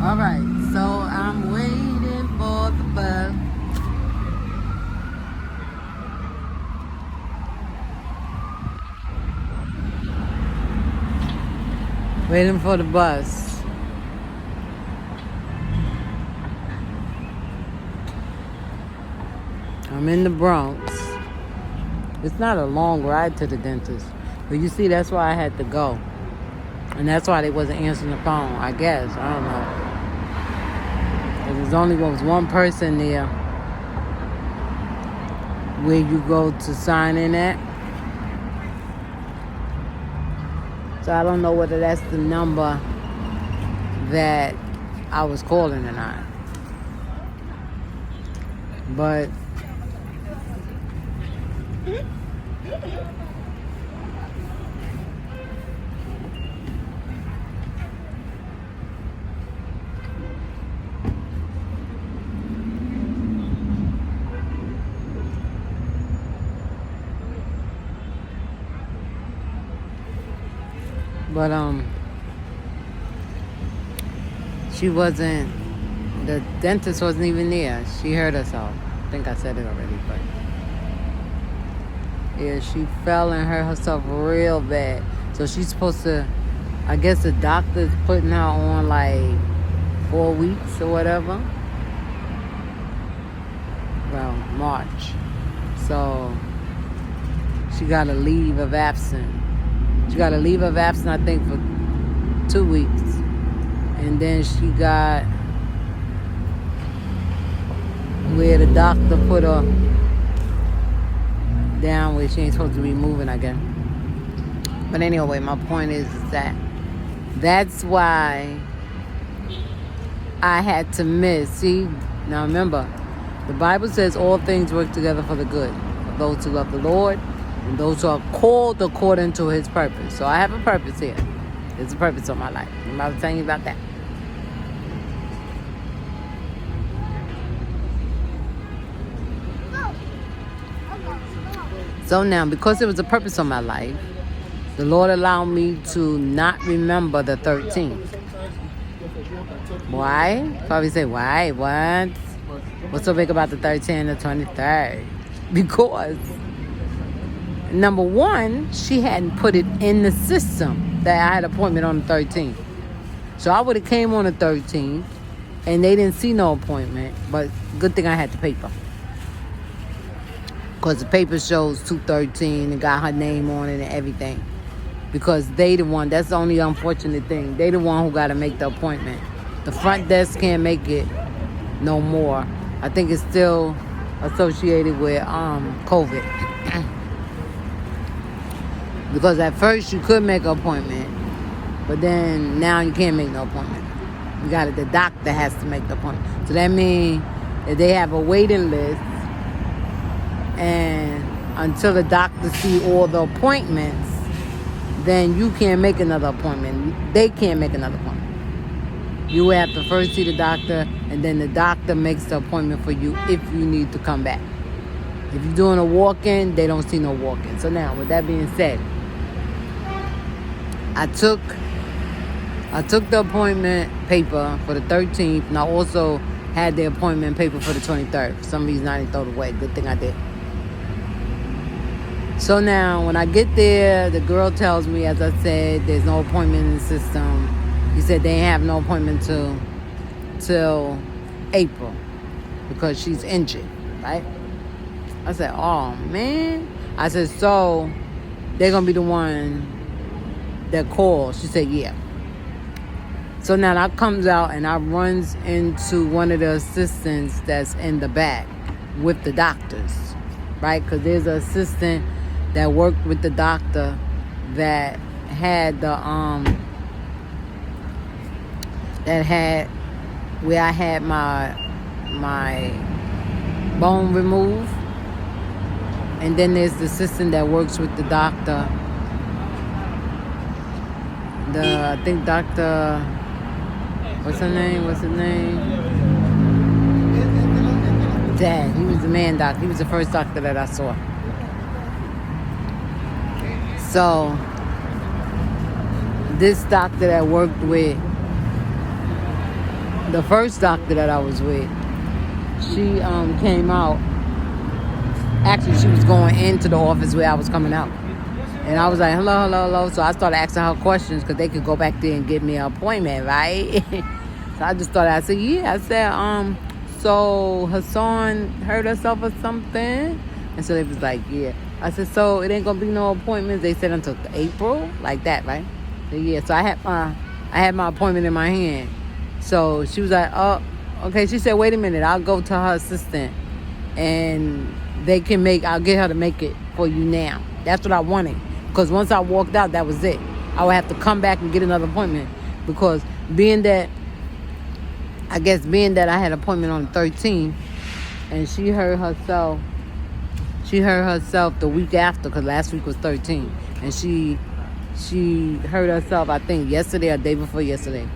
All right, so I'm waiting for the bus. Waiting for the bus. I'm in the Bronx. It's not a long ride to the dentist, but you see, that's why I had to go. And that's why they wasn't answering the phone, I guess. I don't know. There's only was one person there where you go to sign in at. So I don't know whether that's the number that I was calling or not. But she wasn't, the dentist wasn't even there. She heard us all. I think I said it already, but yeah, she fell and hurt herself real bad. So she's supposed to, I guess the doctor's putting her on like 4 weeks or whatever. Well, March. So she got a leave of absence. She got a leave of absence, I think, for 2 weeks. And then she got where the doctor put her down where she ain't supposed to be moving again. But anyway, my point is that that's why I had to miss. See, now remember, the Bible says all things work together for the good of those who love the Lord and those who are called according to his purpose. So I have a purpose here. There's a purpose on my life. I'm about to tell you about that. So now, because there was a purpose on my life, the Lord allowed me to not remember the 13th. Why? Probably say, why? What? What's so big about the 13th and the 23rd? Because, number one, she hadn't put it in the system that I had an appointment on the 13th. So I would have came on the 13th, and they didn't see no appointment, but good thing I had the paper. Because the paper shows 213 and got her name on it and everything. Because they the one, that's the only unfortunate thing. They the one who got to make the appointment. The front desk can't make it no more. I think it's still associated with COVID. Because at first you could make an appointment, but then now you can't make no appointment. You got it. The doctor has to make the appointment. So that means that they have a waiting list, and until the doctor see all the appointments, then you can't make another appointment. They can't make another appointment. You have to first see the doctor, and then the doctor makes the appointment for you if you need to come back. If you're doing a walk-in, they don't see no walk-in. So now, with that being said, I took the appointment paper for the 13th, and I also had the appointment paper for the 23rd. For some reason, I didn't throw it away. Good thing I did. So now, when I get there, the girl tells me, as I said, there's no appointment in the system. He said they ain't have no appointment till April because she's injured, right? I said, oh, man. I said, so they're going to be the one that calls. She said, yeah. So now I comes out and I runs into one of the assistants that's in the back with the doctors, right? Because there's an assistant that worked with the doctor that had the where I had my bone removed, and then there's the assistant that works with the doctor. I think Doctor, what's his name? Dad. He was the man doctor. He was the first doctor that I saw. So this doctor that worked with the first doctor that I was with, she came out. Actually, she was going into the office where I was coming out. And I was like, hello, hello, hello. So I started asking her questions because they could go back there and get me an appointment, right? So I just started, I said, yeah. I said, so Hassan hurt herself or something? And so they was like, yeah. I said, so it ain't going to be no appointments? They said until April? Like that, right? So yeah, so I had my appointment in my hand. So she was like, oh, okay. She said, wait a minute. I'll go to her assistant and I'll get her to make it for you now. That's what I wanted. Because once I walked out, that was it. I would have to come back and get another appointment. Because being that I had an appointment on the 13th, and she hurt herself the week after, because last week was 13. And she hurt herself, I think, yesterday or day before yesterday.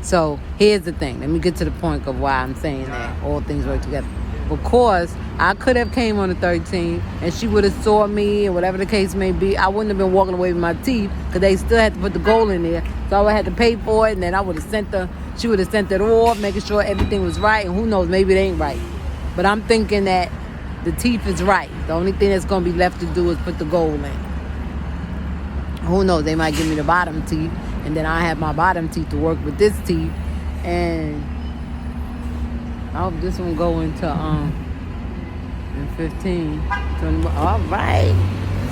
So here's the thing. Let me get to the point of why I'm saying that all things work together. Because I could have came on the 13th and she would have saw me or whatever the case may be. I wouldn't have been walking away with my teeth because they still had to put the gold in there. So I would have had to pay for it, and then she would have sent it off, making sure everything was right. And who knows, maybe it ain't right. But I'm thinking that the teeth is right. The only thing that's going to be left to do is put the gold in. Who knows, they might give me the bottom teeth, and then I have my bottom teeth to work with this teeth. And I hope this one go into in 15, 20. All right.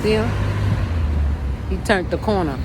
See him? He turned the corner.